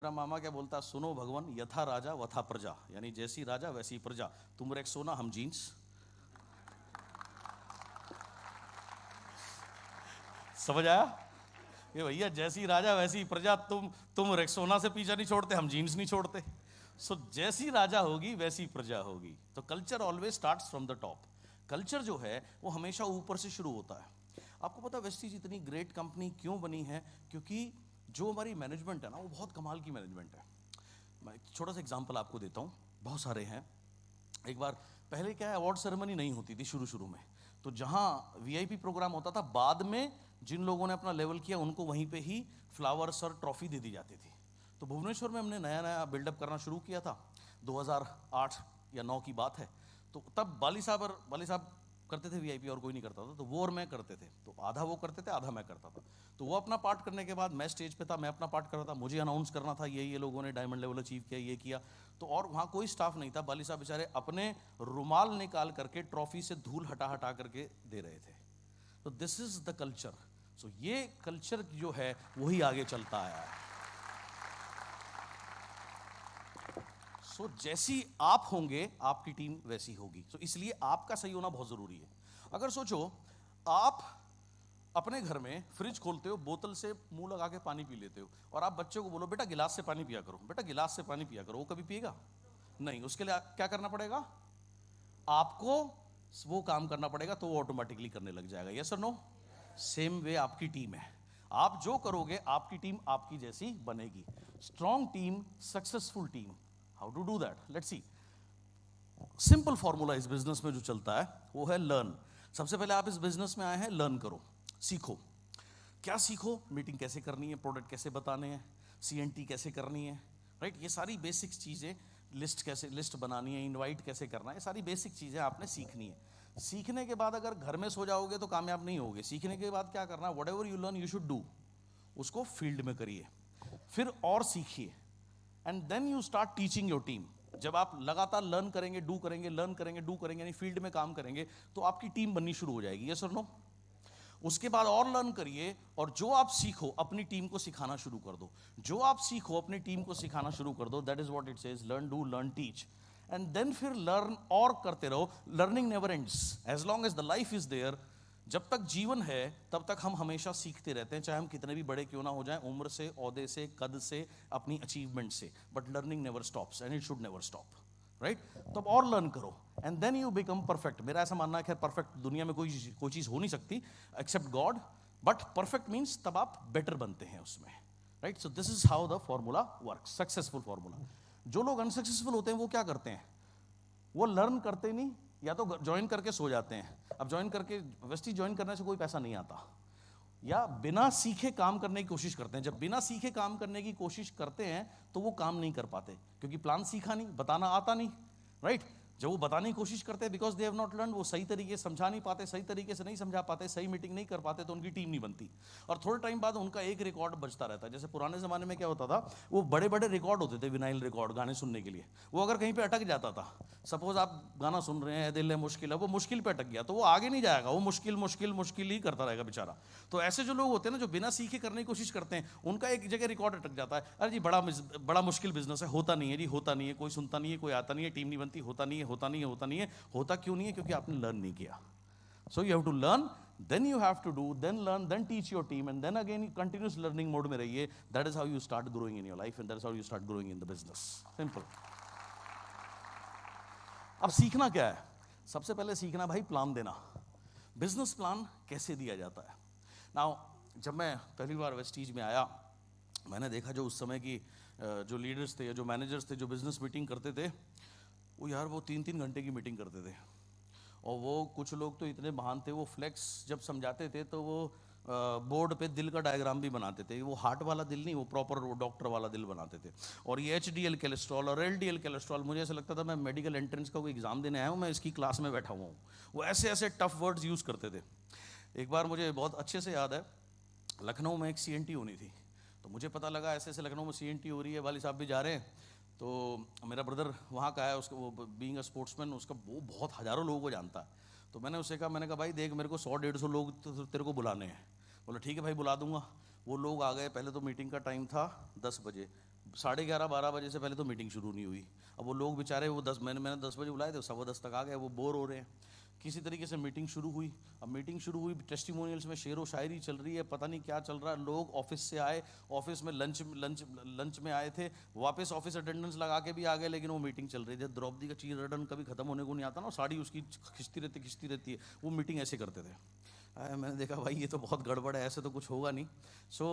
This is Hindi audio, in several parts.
मेरा मामा क्या बोलता, सुनो भगवान, यथा राजा वथा प्रजा, यानी जैसी राजा वैसी प्रजा। तुम रेक्सोना, हम जीन्स। समझ आया? ये भैया जैसी राजा वैसी प्रजा। तुम रेक्सोना से पीछा नहीं छोड़ते, हम जीन्स नहीं छोड़ते। सो जैसी राजा होगी वैसी प्रजा होगी। तो culture always starts from the top. Culture जो है वो हमेशा ऊपर से शुरू होता है। आपको पता है वेस्टीज इतनी ग्रेट कंपनी क्यों बनी है? क्योंकि जो हमारी मैनेजमेंट है ना, वो बहुत कमाल की मैनेजमेंट है। मैं एक छोटा सा एग्जांपल आपको देता हूँ, बहुत सारे हैं। एक बार पहले क्या है, अवार्ड सेरेमनी नहीं होती थी शुरू शुरू में। तो जहाँ वीआईपी प्रोग्राम होता था, बाद में जिन लोगों ने अपना लेवल किया उनको वहीं पे ही फ्लावर्स और ट्रॉफी दे दी जाती थी। तो भुवनेश्वर में हमने नया नया बिल्डअप करना शुरू किया था, 2008 या 9 की बात है। तो तब बाली साहब करते थे वीआईपी, और कोई नहीं करता था। तो वो और मैं करते थे, तो आधा वो करते थे आधा मैं करता था। तो वो अपना पार्ट करने के बाद मैं स्टेज पे था, मैं अपना पार्ट कर रहा था, मुझे अनाउंस करना था ये लोगों ने डायमंड लेवल अचीव किया, ये किया। तो और वहाँ कोई स्टाफ नहीं था, बाली साहब बेचारे अपने रुमाल निकाल करके ट्रॉफी से धूल हटा हटा करके दे रहे थे। तो दिस इज द कल्चर। सो ये कल्चर जो है वही आगे चलता आया है। सो जैसी आप होंगे आपकी टीम वैसी होगी। सो इसलिए आपका सही होना बहुत जरूरी है। अगर सोचो आप अपने घर में फ्रिज खोलते हो, बोतल से मुंह लगा के पानी पी लेते हो, और आप बच्चे को बोलो बेटा गिलास से पानी पिया करो, बेटा गिलास से पानी पिया करो, वो कभी पिएगा नहीं। उसके लिए क्या करना पड़ेगा? आपको वो काम करना पड़ेगा, तो वो ऑटोमेटिकली करने लग जाएगा। यस और नो? सेम वे आपकी टीम है। आप जो करोगे आपकी टीम आपकी जैसी बनेगी। Strong team, successful team. How to do that? Let's see. Simple formula इस बिजनेस में जो चलता है वो है लर्न। सबसे पहले आप इस बिजनेस में आए हैं, लर्न करो, सीखो। क्या सीखो? मीटिंग कैसे करनी है, प्रोडक्ट कैसे बताने हैं, सीएनटी कैसे करनी है, राइट? ये सारी बेसिक चीज़ें, लिस्ट बनानी है, इनवाइट कैसे करना है, ये सारी बेसिक चीज़ें आपने सीखनी है। सीखने के बाद अगर घर में सो जाओगे तो कामयाब नहीं होगे। सीखने के बाद क्या करना? Whatever you learn you should do, उसको फील्ड में करिए, फिर और सीखिए, and then you start teaching your team. जब आप लगातार लर्न करेंगे, डू करेंगे, लर्न करेंगे, डू करेंगे, यानी फील्ड में काम करेंगे, तो आपकी टीम बननी शुरू हो जाएगी। यस और नो? उसके बाद और लर्न करिए, और जो आप सीखो अपनी टीम को सिखाना शुरू कर दो। जो आप सीखो अपनी टीम को सिखाना शुरू कर दो। That is what it says, learn, do, learn, teach. And then फिर लर्न और करते रहो। Learning never ends as long as the life is there. जब तक जीवन है तब तक हम हमेशा सीखते रहते हैं, चाहे हम कितने भी बड़े क्यों ना हो जाएं, उम्र से, ओहदे से, कद से, अपनी अचीवमेंट से। But learning never stops and it should never stop, right? तो अब और लर्न करो, and then you become perfect. मेरा ऐसा मानना है कि परफेक्ट दुनिया में कोई चीज़ हो नहीं सकती except God, but perfect means तब आप बेटर बनते हैं उसमें, right? So this is how the formula work, successful formula. जो लोग अनसक्सेसफुल होते हैं वो क्या करते हैं? वो लर्न करते नहीं, या तो ज्वाइन करके सो जाते हैं। अब ज्वाइन करके, वेस्टी ज्वाइन करने से कोई पैसा नहीं आता, या बिना सीखे काम करने की कोशिश करते हैं। जब बिना सीखे काम करने की कोशिश करते हैं तो वो काम नहीं कर पाते, क्योंकि प्लान सीखा नहीं, बताना आता नहीं, राइट? जब वो बताने की कोशिश करते हैं, because they have not learn, वो सही तरीके से समझा नहीं पाते, सही तरीके से नहीं समझा पाते, सही मीटिंग नहीं कर पाते, तो उनकी टीम नहीं बनती। और थोड़े टाइम बाद उनका एक रिकॉर्ड बचता रहता है। जैसे पुराने ज़माने में क्या होता था, वो बड़े बड़े रिकॉर्ड होते थे, विनाइल रिकॉर्ड गाने सुनने के लिए। वो अगर कहीं पे अटक जाता था, सपोज आप गाना सुन रहे हैं, दिल है मुश्किल है, वो मुश्किल पे अटक गया, तो वो आगे नहीं जाएगा, वो मुश्किल मुश्किल मुश्किल ही करता रहेगा बेचारा। तो ऐसे जो लोग होते हैं ना, जो बिना सीखे करने की कोशिश करते हैं, उनका एक जगह रिकॉर्ड अटक जाता है। अरे जी बड़ा मुश्किल बिजनेस है, होता नहीं है जी, होता नहीं है, कोई सुनता नहीं है, कोई आता नहीं है, टीम नहीं बनती, होता नहीं है, होता नहीं है, होता नहीं है। होता क्यों नहीं है? क्योंकि आपने लर्न नहीं किया। So you have to learn, then you have to do, then learn, then teach your team, and then again continuous learning mode में रहिए। That is how you start growing in your life, and that is how you start growing in the business. Simple. अब सीखना क्या है? सबसे पहले सीखना भाई प्लान देना। बिजनेस प्लान कैसे दिया जाता है? नाउ, जब मैं पहली बार वेस्टीज में आया, मैंने देखा जो उस समय की जो लीडर्स थे या जो मैनेजर्स थे, जो बिजनेस मीटिंग करते थे, वो यार वो 3-3 घंटे की मीटिंग करते थे। और वो कुछ लोग तो इतने महान थे, वो फ्लेक्स जब समझाते थे तो वो बोर्ड पे दिल का डायग्राम भी बनाते थे। वो हार्ट वाला दिल नहीं, वो प्रॉपर वो डॉक्टर वाला दिल बनाते थे। और ये एचडीएल कोलेस्ट्रॉल और एलडीएल कोलेस्ट्रॉल, मुझे ऐसा लगता था मैं मेडिकल एंट्रेंस का कोई एग्जाम देने आया हूँ, मैं इसकी क्लास में बैठा हुआ हूँ। वो ऐसे ऐसे टफ वर्ड्स यूज़ करते थे। एक बार मुझे बहुत अच्छे से याद है, लखनऊ में एक सीएनटी होनी थी। तो मुझे पता लगा ऐसे ऐसे लखनऊ में सीएनटी हो रही है, वाली साहब भी जा रहे हैं। तो मेरा ब्रदर वहाँ का है, उसका वो बीइंग अ स्पोर्ट्समैन, उसका वो बहुत हज़ारों लोगों को जानता है। तो मैंने उससे कहा, मैंने कहा भाई देख, मेरे को 100-150 लोग तो तेरे को बुलाने हैं। बोला ठीक है भाई बुला दूंगा। वो लोग आ गए। पहले तो मीटिंग का टाइम था 10 बजे, 11:30-12 बजे से पहले तो मीटिंग शुरू नहीं हुई। अब वो लोग बेचारे, वो मैंने 10 बजे बुलाए थे, 10:15 तक आ गए, वो बोर हो रहे हैं। किसी तरीके से मीटिंग शुरू हुई। अब मीटिंग शुरू हुई, टेस्टिमोनियल्स में शेरो शायरी चल रही है, पता नहीं क्या चल रहा है। लोग ऑफिस से आए, ऑफिस में लंच में आए थे, वापस ऑफिस अटेंडेंस लगा के भी आ गए, लेकिन वो मीटिंग चल रही थी। द्रौपदी का चीर रटन कभी खत्म होने को नहीं आता ना, साड़ी उसकी खिंचती रहती है, वो मीटिंग ऐसे करते थे। मैंने देखा भाई ये तो बहुत गड़बड़ है, ऐसे तो कुछ होगा नहीं। सो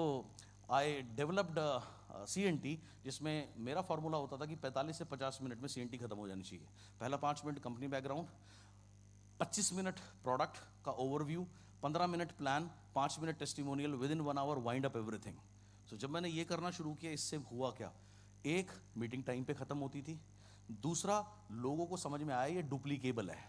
आई डेवलप्ड CNT, जिसमें मेरा फार्मूला होता था कि 45 से 50 मिनट में CNT खत्म हो जानी चाहिए। पहला 5 minute company background, 25 minute product का overview, 15 minute plan, 5 minute testimonial, within 1 hour wind up everything. So जब मैंने ये करना शुरू किया, इससे हुआ क्या, एक, मीटिंग टाइम पे खत्म होती थी। दूसरा, लोगों को समझ में आया ये डुप्लीकेबल है,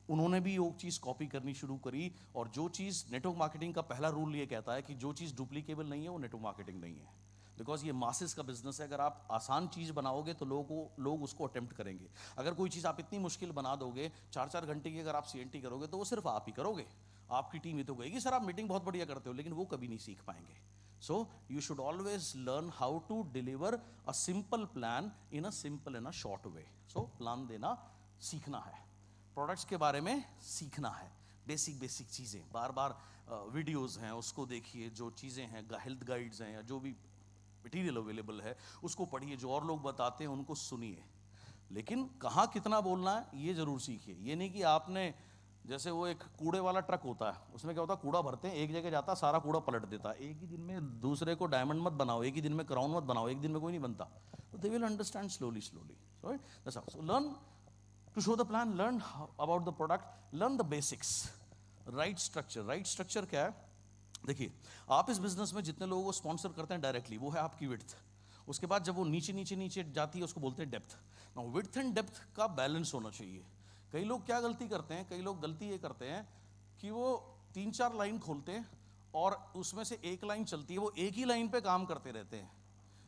उन्होंने भी वो चीज़ कॉपी करनी शुरू करी। और जो चीज़, नेटवर्क मार्केटिंग का पहला रूल ये कहता है कि जो चीज़ डुप्लीकेबल नहीं है वो नेटवर्क मार्केटिंग नहीं है। बिकॉज ये मासेस का बिजनेस है। अगर आप आसान चीज़ बनाओगे तो लोग उसको अटेम्प्ट करेंगे। अगर कोई चीज़ आप इतनी मुश्किल बना दोगे, 4-4 घंटे की अगर आप CNT करोगे, तो वो सिर्फ आप ही करोगे, आपकी टीम ही तो कहेगी सर आप मीटिंग बहुत बढ़िया करते हो, लेकिन वो कभी नहीं सीख पाएंगे। So you should always learn how to deliver a simple plan in a simple in a short way. So plan देना सीखना है, प्रोडक्ट्स के बारे में सीखना है, बेसिक चीज़ें, बार बार वीडियोस हैं उसको देखिए, जो चीज़ें हैं, हेल्थ गाइड्स हैं, या जो भी मटेरियल अवेलेबल है उसको पढ़िए, जो और लोग बताते हैं उनको सुनिए। लेकिन कहाँ कितना बोलना है ये ज़रूर सीखिए। ये नहीं कि आपने, जैसे वो एक कूड़े वाला ट्रक होता है, उसमें क्या होता है, कूड़ा भरते हैं, एक जगह जाता है, सारा कूड़ा पलट देता है। एक ही दिन में दूसरे को डायमंड मत बनाओ, एक ही दिन में क्राउन मत बनाओ, एक दिन में कोई नहीं बनता। तो they will understand slowly. So learn to show the plan, learn about the product, learn the basics, right structure क्या है। देखिए, आप इस बिजनेस में जितने लोगों को स्पॉन्सर करते हैं डायरेक्टली, वो है आपकी विड्थ। उसके बाद जब वो नीचे जाती है उसको बोलते हैं depth. Now width and depth का बैलेंस होना चाहिए। कई लोग क्या गलती करते हैं, कई लोग गलती ये करते हैं कि वो 3-4 लाइन खोलते हैं और उसमें से एक लाइन चलती है, वो एक ही लाइन पे काम करते रहते हैं।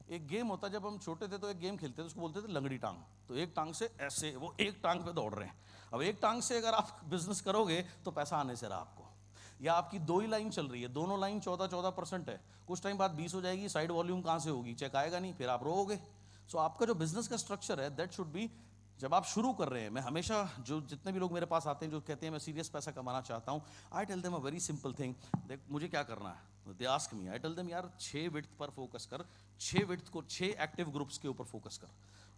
एक गेम होता है, जब हम छोटे थे तो एक गेम खेलते थे, उसको बोलते थे लंगड़ी टांग। तो एक टांग से ऐसे, वो एक टांग पे दौड़ रहे हैं। अब एक टांग से अगर आप बिजनेस करोगे तो पैसा आने से रहा आपको। या आपकी 2 ही लाइन चल रही है, दोनों लाइन 14% है, कुछ टाइम बाद 20 हो जाएगी, साइड वॉल्यूम कहाँ से होगी, चेक आएगा नहीं, फिर आप रोओगे। सो आपका जो बिजनेस का स्ट्रक्चर है, दैट शुड बी, जब आप शुरू कर रहे हैं, मैं हमेशा, जो जितने भी लोग मेरे पास आते हैं जो कहते हैं मैं सीरियस पैसा कमाना चाहता हूँ, I tell them a very simple thing, देख मुझे क्या करना है, they ask me, I tell them यार 6 विड्थ पर फोकस कर, 6 विड्थ को 6 एक्टिव ग्रुप्स के ऊपर फोकस कर।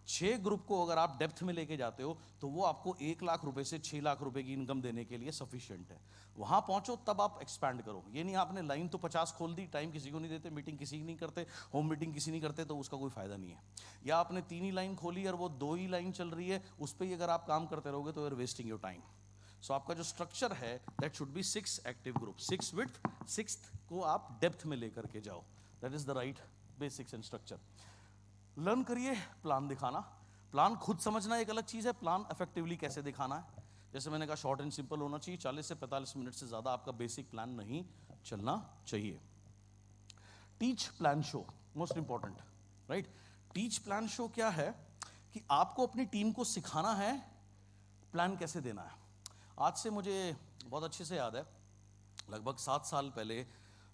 6 ग्रुप को अगर आप डेप्थ में लेके जाते हो तो वो आपको 1 लाख रुपए से 6 लाख रुपए की इनकम देने के लिए सफिशिएंट है। वहां पहुंचो तब आप एक्सपैंड करो। ये नहीं आपने लाइन तो 50 खोल दी, टाइम किसी को नहीं देते, मीटिंग किसी की नहीं करते, होम मीटिंग किसी नहीं करते, तो उसका कोई फायदा नहीं है। या आपने 3 ही लाइन खोली और वो 2 ही लाइन चल रही है, उस पर ही अगर आप काम करते रहोगे तो you are wasting your time. So आपका जो स्ट्रक्चर है, that should be 6 active group, 6 width, 6th को आप डेप्थ में लेकर के जाओ। That is the right basics and structure. Learn करिए प्लान दिखाना। प्लान खुद समझना एक अलग चीज़ है, प्लान इफेक्टिवली कैसे दिखाना है। जैसे मैंने कहा, शॉर्ट एंड सिंपल होना चाहिए, 40 से 45 मिनट से ज़्यादा आपका बेसिक प्लान नहीं चलना चाहिए। Teach plan show, most important, right. Teach plan show क्या है कि आपको अपनी टीम को सिखाना है प्लान कैसे देना है। आज से मुझे बहुत अच्छे से याद है, लगभग 7 साल पहले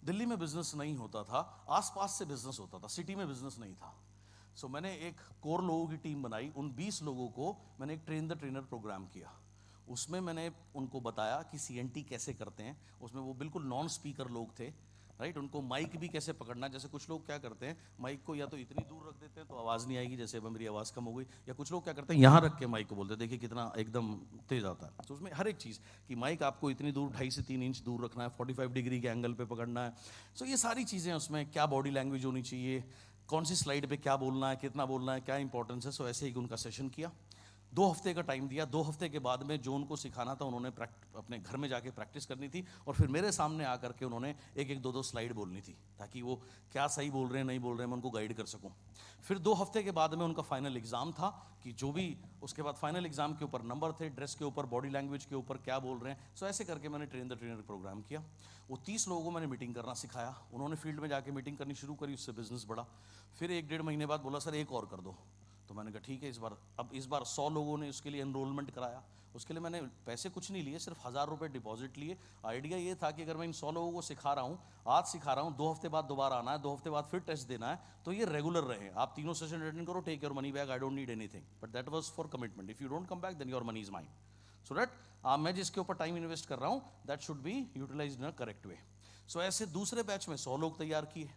दिल्ली में बिजनेस नहीं होता था, आसपास से बिजनेस होता था, सिटी में बिजनेस नहीं था। सो मैंने एक कोर लोगों की टीम बनाई, उन 20 लोगों को मैंने एक ट्रेन द ट्रेनर प्रोग्राम किया। उसमें मैंने उनको बताया कि CNT कैसे करते हैं। उसमें वो बिल्कुल नॉन स्पीकर लोग थे, राइट। उनको माइक भी कैसे पकड़ना, जैसे कुछ लोग क्या करते हैं, माइक को या तो इतनी दूर रख देते हैं तो आवाज़ नहीं आएगी, जैसे अब मेरी आवाज़ कम हो गई, या कुछ लोग क्या करते हैं यहाँ रख के माइक को बोलते हैं, देखिए कितना एकदम तेज आता है। तो उसमें हर एक चीज़ कि माइक आपको इतनी दूर 2.5 से 3 इंच दूर रखना है, 45 डिग्री के एंगल पे पकड़ना है। सो ये सारी चीज़ें, उसमें क्या बॉडी लैंग्वेज होनी चाहिए, कौन सी स्लाइड पे क्या बोलना है, कितना बोलना है, क्या इंपॉर्टेंस है। सो ऐसे ही उनका सेशन किया, 2 हफ्ते का टाइम दिया। 2 हफ्ते के बाद में जो उनको सिखाना था उन्होंने अपने घर में जाके प्रैक्टिस करनी थी, और फिर मेरे सामने आकर के उन्होंने 1-1, 2-2 स्लाइड बोलनी थी, ताकि वो क्या सही बोल रहे हैं नहीं बोल रहे हैं मैं उनको गाइड कर सकूं। फिर 2 हफ्ते के बाद में उनका फाइनल एग्जाम था, कि जो भी उसके बाद फाइनल एग्जाम के ऊपर नंबर थे, ड्रेस के ऊपर, बॉडी लैंग्वेज के ऊपर क्या बोल रहे हैं। सो ऐसे करके मैंने ट्रेन द ट्रेनर प्रोग्राम किया। वो 30 लोगों को मैंने मीटिंग करना सिखाया, उन्होंने फील्ड में जाके मीटिंग करनी शुरू करी, उससे बिजनेस बढ़ा। फिर 1-1.5 महीने बाद बोला सर एक और कर दो। तो मैंने कहा ठीक है, इस बार 100 लोगों ने उसके लिए एनरोलमेंट कराया। उसके लिए मैंने पैसे कुछ नहीं लिए, सिर्फ 1000 रुपये डिपॉजिट लिए। आइडिया ये था कि अगर मैं इन 100 लोगों को सिखा रहा हूँ, आज सिखा रहा हूँ, 2 हफ्ते बाद दोबारा आना है, 2 हफ्ते बाद फिर टेस्ट देना है, तो ये रेगुलर रहे। आप तीनों सेशन अटेंड करो, take your money back, I don't need anything, but that was for commitment. If you don't come back then your money is mine. So that मैं जिसके ऊपर टाइम इन्वेस्ट कर रहा हूँ that should be utilised in a correct way. So ऐसे दूसरे बैच में 100 लोग तैयार किए,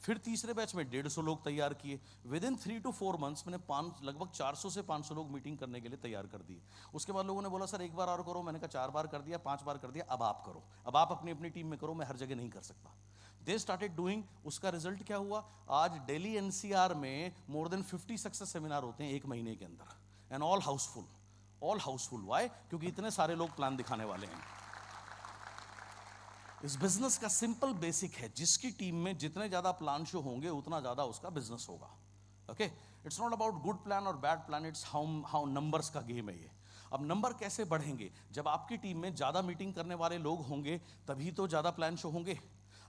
फिर तीसरे बैच में 150 लोग तैयार किए। विद इन 3 to 4 months मैंने लगभग 400 से 500 लोग मीटिंग करने के लिए तैयार कर दिए। उसके बाद लोगों ने बोला सर एक बार और करो। मैंने कहा 4 बार कर दिया, 5 बार कर दिया, अब आप करो, अब आप अपनी अपनी टीम में करो, मैं हर जगह नहीं कर सकता। They started doing. उसका रिजल्ट क्या हुआ? आज दिल्ली एनसीआर में मोर देन 50 सक्सेस सेमिनार होते हैं 1 महीने के अंदर, एंड ऑल हाउसफुल। वाई? क्योंकि इतने सारे लोग प्लान दिखाने वाले हैं। इस बिजनेस का सिंपल बेसिक है, जिसकी टीम में जितने ज्यादा प्लान शो होंगे उतना ज्यादा उसका बिजनेस होगा। Okay, it's not about good plan और bad plan, it's how numbers का गेम है ये। अब नंबर कैसे बढ़ेंगे? जब आपकी टीम में ज्यादा मीटिंग करने वाले लोग होंगे तभी तो ज्यादा प्लान शो होंगे।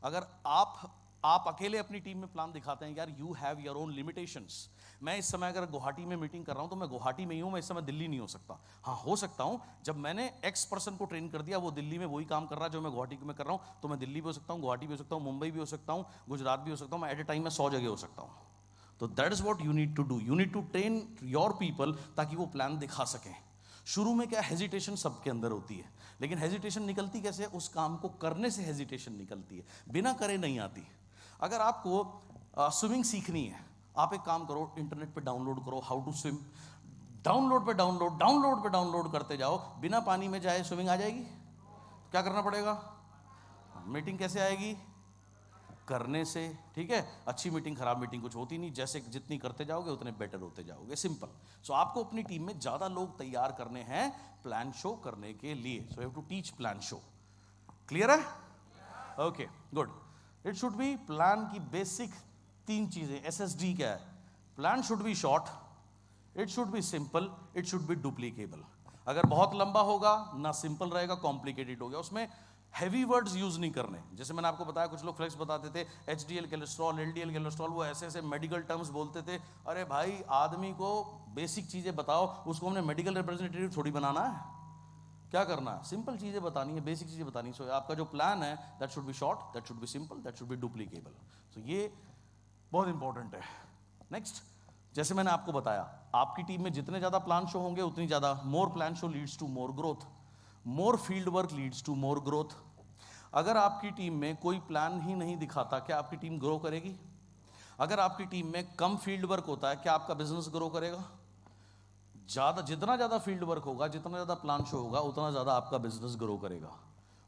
अगर आप अकेले अपनी टीम में प्लान दिखाते हैं, यार you have your own limitations. मैं इस समय अगर गुवाहाटी में मीटिंग कर रहा हूं तो मैं गुवाहाटी में ही हूं, मैं इस समय दिल्ली नहीं हो सकता। हाँ, हो सकता हूं जब मैंने एक्स पर्सन को ट्रेन कर दिया, वो दिल्ली में वही काम कर रहा है जो मैं गुवाहाटी में कर रहा हूं, तो मैं दिल्ली भी हो सकता हूं, गुवाहाटी भी हो सकता हूं, मुंबई भी हो सकता हूं, गुजरात भी हो सकता हूं, मैं एट ए टाइम में 100 जगह हो सकता हूं। तो that is what you need to do. You need to train your people ताकि वो प्लान दिखा सकें। शुरू में क्या हेजिटेशन सबके अंदर होती है, लेकिन हेजिटेशन निकलती कैसे है? उस काम को करने से हेजिटेशन निकलती है, बिना करे नहीं आती। अगर आपको स्विमिंग सीखनी है, आप एक काम करो, इंटरनेट पे डाउनलोड करो हाउ टू स्विम। डाउनलोड पे डाउनलोड करते जाओ, बिना पानी में जाए स्विमिंग आ जाएगी? क्या करना पड़ेगा? मीटिंग कैसे आएगी? करने से। ठीक है, अच्छी मीटिंग खराब मीटिंग कुछ होती नहीं, जैसे जितनी करते जाओगे उतने बेटर होते जाओगे, सिंपल। सो आपको अपनी टीम में ज्यादा लोग तैयार करने हैं प्लान शो करने के लिए। So you have to teach plan show. Clear है? Okay, good. It should be plan की बेसिक 3 चीजें। SSD क्या है? Plan should be short, it should be simple, it should be duplicable. अगर बहुत लंबा होगा ना सिंपल रहेगा, कॉम्प्लिकेटेड हो गया। उसमें हैवी वर्ड्स यूज नहीं करने। जैसे मैंने आपको बताया, कुछ लोग फ्लेक्स बताते थे, HDL कोलेस्ट्रॉल, LDL कोलेस्ट्रॉल, वो ऐसे ऐसे मेडिकल टर्म्स बोलते थे। अरे भाई, आदमी को बेसिक चीजें बताओ, उसको हमने मेडिकल रिप्रेजेंटेटिव थोड़ी बनाना है। क्या करना है? सिंपल चीजें बतानी है, बेसिक चीजें बतानी है। सो आपका जो प्लान है that should be short, that should be simple, that should be duplicable. So ये बहुत इंपॉर्टेंट है। नेक्स्ट, जैसे मैंने आपको बताया, आपकी टीम में जितने ज्यादा प्लान शो होंगे उतनी ज्यादा, more plan show leads to more growth, more field work leads to more growth. अगर आपकी टीम में कोई प्लान ही नहीं दिखाता, क्या आपकी टीम ग्रो करेगी? अगर आपकी टीम में कम फील्ड वर्क होता है, क्या आपका बिजनेस ग्रो करेगा? जितना ज्यादा फील्ड वर्क होगा, जितना ज्यादा प्लान शो होगा, उतना ज्यादा आपका बिजनेस ग्रो करेगा।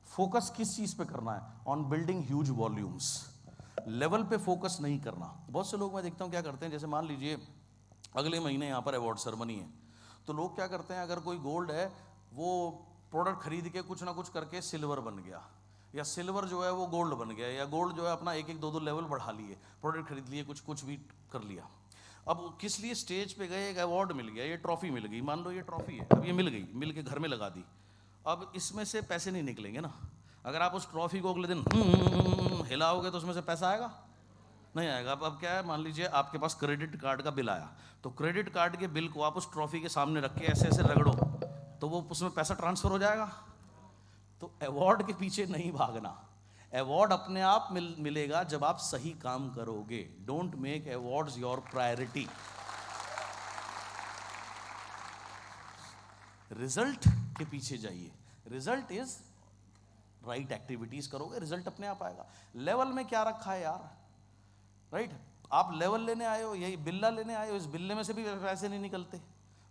फोकस किस चीज पे करना है? On building huge volumes. Level पे फोकस नहीं करना। बहुत से लोग मैं देखता हूं क्या करते हैं, जैसे मान लीजिए अगले महीने यहां पर अवार्ड सेरेमनी है, तो लोग क्या करते हैं, अगर कोई गोल्ड है वो प्रोडक्ट खरीद के कुछ ना कुछ करके सिल्वर बन गया, या सिल्वर जो है वो गोल्ड बन गया, या गोल्ड जो है अपना 1-1, 2-2 लेवल बढ़ा लिए, प्रोडक्ट खरीद लिए, कुछ भी कर लिया। अब किस लिए स्टेज पे गए, एक अवार्ड मिल गया, ये ट्रॉफी मिल गई, मान लो ये ट्रॉफी है, अब ये मिल गई, मिल के घर में लगा दी। अब इसमें से पैसे नहीं निकलेंगे ना। अगर आप उस ट्रॉफी को अगले दिन हिलाओगे तो उसमें से पैसा आएगा? नहीं आएगा। अब क्या है, मान लीजिए आपके पास क्रेडिट कार्ड का बिल आया, तो क्रेडिट कार्ड के बिल को आप उस ट्रॉफी के सामने रख के ऐसे ऐसे रगड़ो तो वो उसमें पैसा ट्रांसफर हो जाएगा। तो अवार्ड के पीछे नहीं भागना, अवार्ड अपने आप मिलेगा जब आप सही काम करोगे। Don't make awards your priority. Result के पीछे जाइए। रिजल्ट इज राइट एक्टिविटीज करोगे, रिजल्ट अपने आप आएगा। लेवल में क्या रखा है यार, राइट? आप लेवल लेने आए हो, यही बिल्ला लेने आए हो, इस बिल्ले में से भी पैसे नहीं निकलते।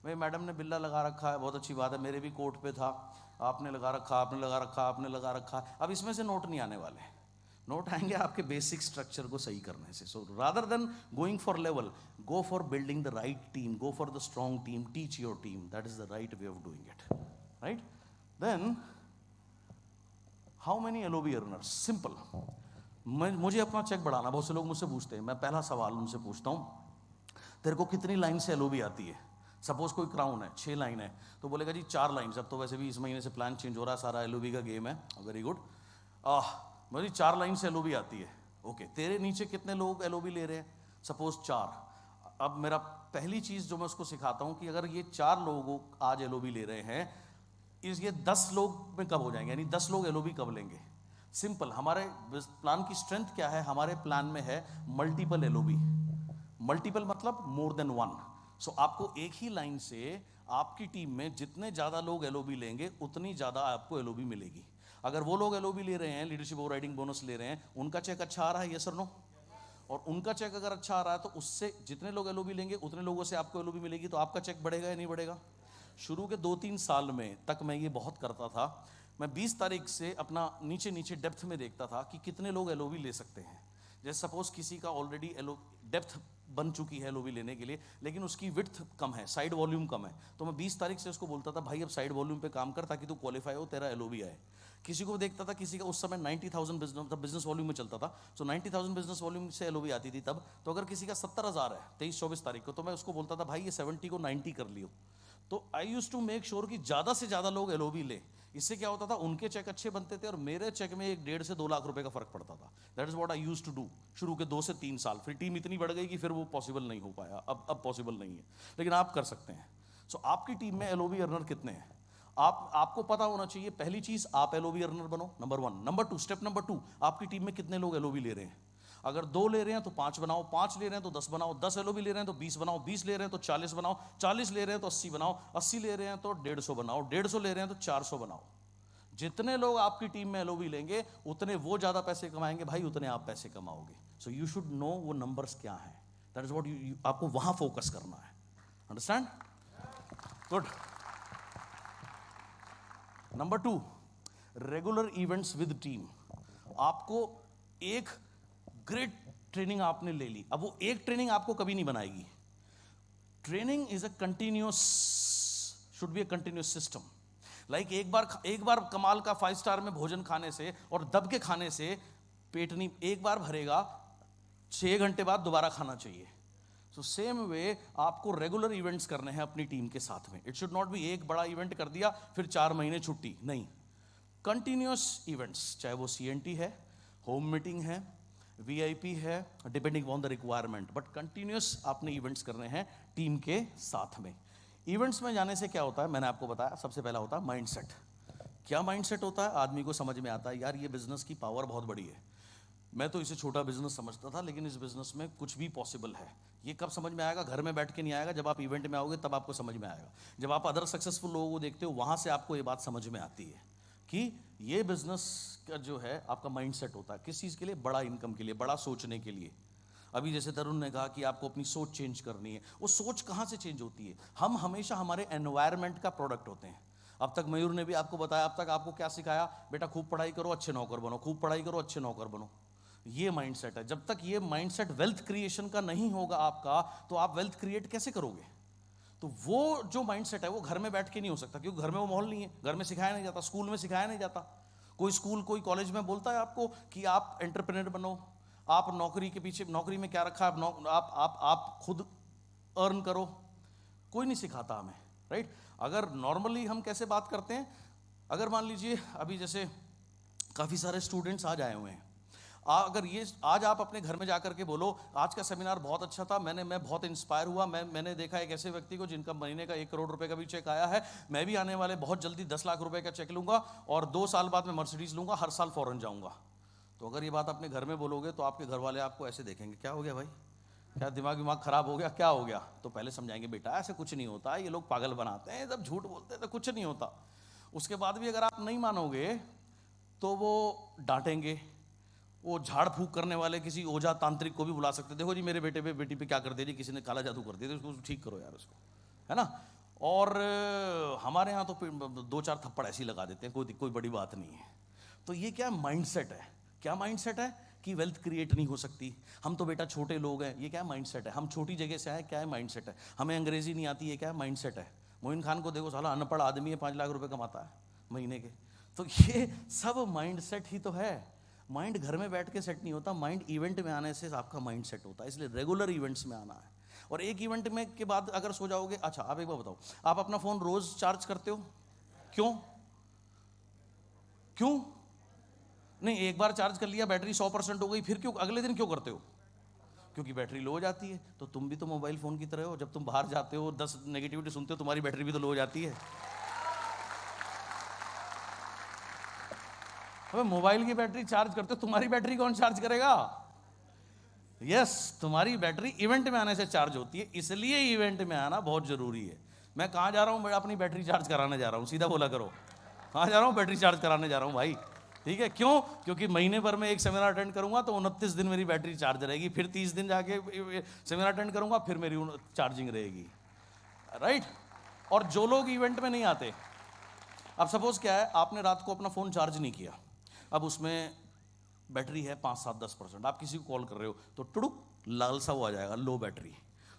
भाई मैडम ने बिल्ला लगा रखा है, बहुत अच्छी बात है, मेरे भी कोट पे था, आपने लगा रखा, आपने लगा रखा, आपने लगा रखा। अब इसमें से नोट नहीं आने वाले, नोट आएंगे आपके बेसिक स्ट्रक्चर को सही करने से। So rather than going for level, go for building the right team, go for the strong team, teach your team, that is the right way of doing it, right? Then how many LOB earners? Simple, मुझे अपना चेक बढ़ाना। बहुत से लोग मुझसे पूछते हैं, मैं पहला सवाल उनसे पूछता हूँ, तेरे को कितनी लाइन से LOB आती है? सपोज कोई क्राउन है, 6 लाइन है, तो बोलेगा जी 4 लाइन। अब तो वैसे भी इस महीने से प्लान चेंज हो रहा है, सारा LOB का गेम है। वेरी गुड, मुझे 4 लाइन से LOB आती है। ओके, तेरे नीचे कितने लोग LOB ले रहे हैं? सपोज 4। अब मेरा पहली चीज जो मैं उसको सिखाता हूं कि अगर ये 4 लोग आज एलओबी ले रहे हैं, ये 10 लोग में कब हो जाएंगे, यानी 10 लोग एलओबी कब लेंगे? सिंपल, हमारे प्लान की स्ट्रेंथ क्या है? हमारे प्लान में है मल्टीपल एलओबी। मल्टीपल मतलब मोर देन वन। सो आपको एक ही लाइन से आपकी टीम में जितने ज्यादा लोग एलओबी लेंगे उतनी ज्यादा आपको एलओबी मिलेगी। अगर वो लोग एलओबी ले रहे हैं, लीडरशिप ओवरराइडिंग बोनस ले रहे हैं, उनका चेक अच्छा आ रहा है, यस और नो? और उनका चेक अगर अच्छा आ रहा है तो उससे जितने लोग एलओबी लेंगे उतने लोगों से आपको एलओबी मिलेगी, तो आपका चेक बढ़ेगा या नहीं बढ़ेगा? शुरू के 2-3 साल में तक मैं ये बहुत करता था। मैं 20 तारीख से अपना नीचे नीचे डेप्थ में देखता था कि कितने लोग एलओबी ले सकते हैं। जैसे सपोज किसी का ऑलरेडी डेप्थ बन चुकी है एलओबी लेने के लिए, लेकिन उसकी विड्थ कम है, साइड वॉल्यूम कम है, तो मैं 20 तारीख से उसको बोलता था भाई अब साइड वॉल्यूम पे काम कर ताकि तू क्वालिफाई हो, तेरा एलओबी आए। किसी को देखता था, किसी का उस समय 90,000 बिजनेस वॉल्यूम में चलता था, तो 90,000 बिजनेस वॉल्यूम से एलओबी आती थी तब। तो अगर किसी का 70,000 है 23-24 तारीख को, तो मैं उसको बोलता था भाई ये 70 को 90 कर लियो। तो आई यूज टू मेक श्योर कि ज्यादा से ज्यादा लोग एलओबी ले। इससे क्या होता था, उनके चेक अच्छे बनते थे और मेरे चेक में 1.5 से 2 लाख रुपए का फर्क पड़ता था। That is what I used to do शुरू के 2 से 3 साल। फिर टीम इतनी बढ़ गई कि फिर वो पॉसिबल नहीं हो पाया। अब पॉसिबल नहीं है, लेकिन आप कर सकते हैं। सो आपकी टीम में एलओबी अर्नर कितने हैं? आपको पता होना चाहिए। पहली चीज, आप एलओबी अर्नर बनो, नंबर 1। नंबर 2, स्टेप नंबर 2, आपकी टीम में कितने लोग एलओबी ले रहे हैं? अगर 2 ले रहे हैं तो 5 बनाओ, 5 ले रहे हैं तो 10 बनाओ, 10 एलओबी ले रहे हैं तो 20 बनाओ, 20 ले रहे हैं तो 40 बनाओ, 40 ले रहे हैं तो 80 बनाओ, 80 ले रहे हैं तो 150 बनाओ, 150 ले रहे हैं तो 400 बनाओ। जितने लोग आपकी टीम में एलओबी लेंगे उतने वो ज्यादा पैसे कमाएंगे भाई, उतने आप पैसे कमाओगे। सो यू शुड नो वो नंबर्स क्या है। दैट इज व्हाट आपको वहां फोकस करना है। Understand? Good. Number 2, regular events with team. आपको एक ग्रेट ट्रेनिंग आपने ले ली, अब वो एक ट्रेनिंग आपको कभी नहीं बनाएगी। Training is a continuous, should be a continuous system. Like एक बार कमाल का 5 स्टार में भोजन खाने से और दब के खाने से पेट नहीं, एक बार भरेगा, 6 घंटे बाद दोबारा खाना चाहिए। सो सेम वे आपको रेगुलर इवेंट्स करने हैं अपनी टीम के साथ में। इट शुड नॉट बी एक बड़ा इवेंट कर दिया फिर 4 महीने छुट्टी, नहीं। कंटिन्यूअस इवेंट्स, चाहे वो सीएनटी है, होम मीटिंग है, वीआईपी है, depending on the requirement, but continuous आपने इवेंट्स करने हैं टीम के साथ में। इवेंट्स में जाने से क्या होता है, मैंने आपको बताया, सबसे पहला होता है माइंडसेट। क्या माइंडसेट होता है? आदमी को समझ में आता है यार ये बिजनेस की पावर बहुत बड़ी है। मैं तो इसे छोटा बिजनेस समझता था, लेकिन इस बिजनेस में कुछ भी पॉसिबल है। ये कब समझ में आएगा? घर में बैठ के नहीं आएगा, जब आप इवेंट में आओगे तब आपको समझ में आएगा। जब आप अदर सक्सेसफुल लोगों को देखते हो वहां से आपको ये बात समझ में आती है कि ये बिजनेस का जो है आपका माइंडसेट होता है। किस चीज़ के लिए? बड़ा इनकम के लिए, बड़ा सोचने के लिए। अभी जैसे तरुण ने कहा कि आपको अपनी सोच चेंज करनी है, वो सोच कहाँ से चेंज होती है? हम हमेशा हमारे एनवायरनमेंट का प्रोडक्ट होते हैं। अब तक मयूर ने भी आपको बताया, अब तक आपको क्या सिखाया? बेटा खूब पढ़ाई करो, अच्छे नौकर बनो, खूब पढ़ाई करो, अच्छे नौकर बनो। ये माइंडसेट है। जब तक ये माइंडसेट वेल्थ क्रिएशन का नहीं होगा आपका, तो आप वेल्थ क्रिएट कैसे करोगे? तो वो जो माइंडसेट है वो घर में बैठ के नहीं हो सकता, क्योंकि घर में वो माहौल नहीं है, घर में सिखाया नहीं जाता, स्कूल में सिखाया नहीं जाता। कोई स्कूल, कोई कॉलेज में बोलता है आपको कि आप एंटरप्रेन्योर बनो, आप नौकरी के पीछे, नौकरी में क्या रखा है, आप खुद अर्न करो। कोई नहीं सिखाता हमें, राइट? अगर नॉर्मली हम कैसे बात करते हैं, अगर मान लीजिए अभी जैसे काफ़ी सारे स्टूडेंट्स आज आए हुए हैं, अगर ये आज आप अपने घर में जाकर के बोलो आज का सेमिनार बहुत अच्छा था, मैं बहुत इंस्पायर हुआ, मैंने देखा एक ऐसे व्यक्ति को जिनका महीने का 1 करोड़ रुपए का भी चेक आया है, मैं भी आने वाले बहुत जल्दी 10 लाख रुपए का चेक लूंगा और 2 साल बाद मैं मर्सिडीज लूंगा, हर साल फॉरेन जाऊंगा। तो अगर ये बात अपने घर में बोलोगे तो आपके घर वाले आपको ऐसे देखेंगे, क्या हो गया भाई, क्या दिमाग खराब हो गया, क्या हो गया? तो पहले समझाएंगे बेटा ऐसे कुछ नहीं होता, ये लोग पागल बनाते हैं, जब झूठ बोलते हैं तो कुछ नहीं होता। उसके बाद भी अगर आप नहीं मानोगे तो वो डांटेंगे। वो झाड़ फूक करने वाले किसी ओझा तांत्रिक को भी बुला सकते, देखो जी मेरे बेटे पे बेटी पे क्या कर दिया जी, किसी ने काला जादू कर दिया, उसको ठीक करो यार उसको, है ना? और हमारे यहाँ तो 2-4 थप्पड़ ऐसे ही लगा देते हैं, कोई बड़ी बात नहीं है। तो ये क्या माइंडसेट है? क्या माइंडसेट है कि वेल्थ क्रिएट नहीं हो सकती, हम तो बेटा छोटे लोग हैं, ये क्या माइंडसेट है? हम छोटी जगह से आए, क्या है माइंडसेट है? हमें अंग्रेजी नहीं आती है, क्या माइंडसेट है? मोइन खान को देखो, साला अनपढ़ आदमी है, 5 लाख रुपए कमाता है महीने के। तो ये सब माइंडसेट ही तो है। माइंड घर में बैठ के सेट नहीं होता, माइंड इवेंट में आने से आपका माइंड सेट होता है। इसलिए रेगुलर इवेंट्स में आना है। और एक इवेंट में के बाद अगर सो जाओगे, अच्छा आप एक बार बताओ, आप अपना फोन रोज चार्ज करते हो? क्यों? नहीं, एक बार चार्ज कर लिया, बैटरी 100% हो गई, फिर क्यों अगले दिन क्यों करते हो? क्योंकि बैटरी लो हो जाती है। तो तुम भी तो मोबाइल फ़ोन की तरह हो, जब तुम बाहर जाते हो 10 नेगेटिविटी सुनते हो, तुम्हारी बैटरी भी तो लो हो जाती है। अबे मोबाइल की बैटरी चार्ज करते हो, तुम्हारी बैटरी कौन चार्ज करेगा? यस, तुम्हारी बैटरी इवेंट में आने से चार्ज होती है, इसलिए इवेंट में आना बहुत जरूरी है। मैं कहाँ जा रहा हूँ? मैं अपनी बैटरी चार्ज कराने जा रहा हूँ, सीधा बोला करो। कहाँ जा रहा हूँ? बैटरी चार्ज कराने जा रहा हूँ भाई, ठीक है। क्यों? क्योंकि महीने भर में एक सेमिनार अटेंड करूंगा तो 29 दिन मेरी बैटरी चार्ज रहेगी, फिर 30 दिन जाके सेमिनार अटेंड करूंगा, फिर मेरी चार्जिंग रहेगी, राइट। और जो लोग इवेंट में नहीं आते, अब सपोज क्या है, आपने रात को अपना फ़ोन चार्ज नहीं किया, अब उसमें बैटरी है 5, 7, 10%, आप किसी को कॉल कर रहे हो तो टुडुक लाल सा वो आ जाएगा, लो बैटरी।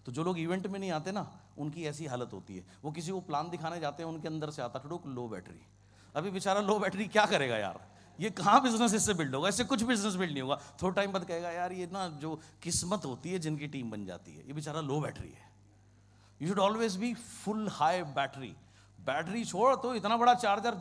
तो जो लोग इवेंट में नहीं आते ना, उनकी ऐसी हालत होती है। वो किसी को प्लान दिखाने जाते हैं, उनके अंदर से आता टुडुक लो बैटरी। अभी बेचारा लो बैटरी क्या करेगा यार? ये कहाँ बिजनेस इससे बिल्ड होगा? इससे कुछ बिजनेस बिल्ड नहीं होगा। थोड़ा टाइम बाद कहेगा यार ये ना जो किस्मत होती है जिनकी टीम बन जाती है, ये बेचारा लो बैटरी है। You should always be full high battery. Battery छोड़ तो इतना बड़ा चार्जर